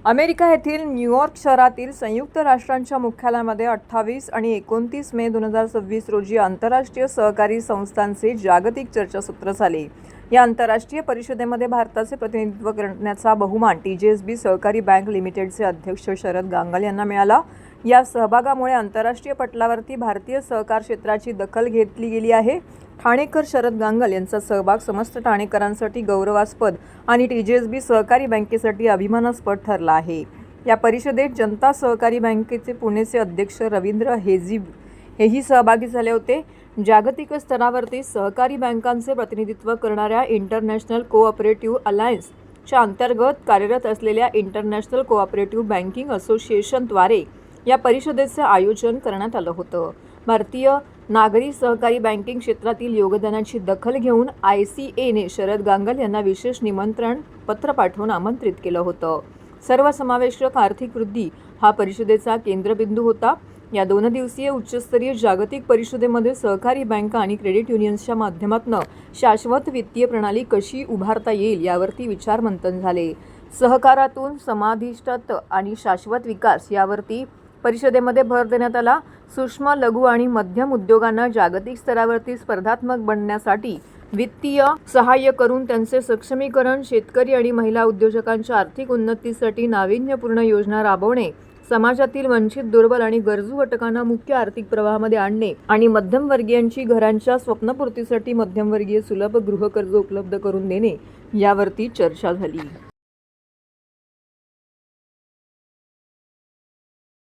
America येथील New York शहरातील संयुक्त राष्ट्रांच्या मुख्यालयामध्ये 28 आणि 29 मे 2026 रोजी आंतरराष्ट्रीय सहकारी संस्थांचे जागतिक चर्चासत्र झाले। या आंतरराष्ट्रीय परिषदेमध्ये भारताचे प्रतिनिधित्व करण्याचा बहुमान TJSB सहकारी बँक लिमिटेडचे अध्यक्ष शरद गांगल यांना मिळाला। या सहभागामुळे आंतरराष्ट्रीय पटलावरती भारतीय सहकार क्षेत्राची दखल घेतली गेली आहे। ठाणेकर शरद गांगल यांचा सहभाग समस्त ठाणेकरांसाठी गौरवास्पद आणि TJSB सहकारी बँकेसाठी अभिमानास्पद ठरला आहे। या परिषदेत जनता सहकारी बँकेचे पुणेचे अध्यक्ष रवींद्र हेही सहभागी झाले होते। जागतिक स्तरावरती सहकारी बँकांचे प्रतिनिधित्व करणाऱ्या इंटरनॅशनल कोऑपरेटिव्ह अलायन्सच्या अंतर्गत कार्यरत असलेल्या इंटरनॅशनल कोऑपरेटिव्ह बँकिंग असोसिएशनद्वारे या परिषदेचे आयोजन करण्यात आलं होतं। भारतीय नागरी सहकारी बँकिंग क्षेत्रातील योगदानाची दखल घेऊन ICAने शरद गांगल यांना विशेष निमंत्रण पत्र पाठवून आमंत्रित केलं होतं। सर्वसमावेशक आर्थिक वृद्धी हा परिषदेचा केंद्रबिंदू होता। या 2 दिवसीय उच्चस्तरीय जागतिक परिषदेमध्ये सहकारी बँका आणि क्रेडिट युनियन्सच्या माध्यमातून शाश्वत वित्तीय प्रणाली कशी उभारता येईल यावरती विचारमंथन झाले। सहकारातून समाधिष्ठत आणि शाश्वत विकास यावरती परिषदेमध्ये भर देण्यात आला। सूक्ष्म, लघु आणि मध्यम उद्योगांना जागतिक स्तरावरती स्पर्धात्मक बनण्यासाठी वित्तीय सहाय्य करून त्यांचे सक्षमीकरण, शेतकरी आणि महिला उद्योजकांच्या आर्थिक उन्नतीसाठी नाविन्यपूर्ण योजना राबवणे, समाजातील वंचित, दुर्बल आणि गरजू घटकांना मुख्य आर्थिक प्रवाहामध्ये आणणे आणि मध्यमवर्गीयांची घरांच्या स्वप्नपूर्तीसाठी मध्यमवर्गीय सुलभ गृहकर्ज उपलब्ध करून देणे यावरती चर्चा झाली।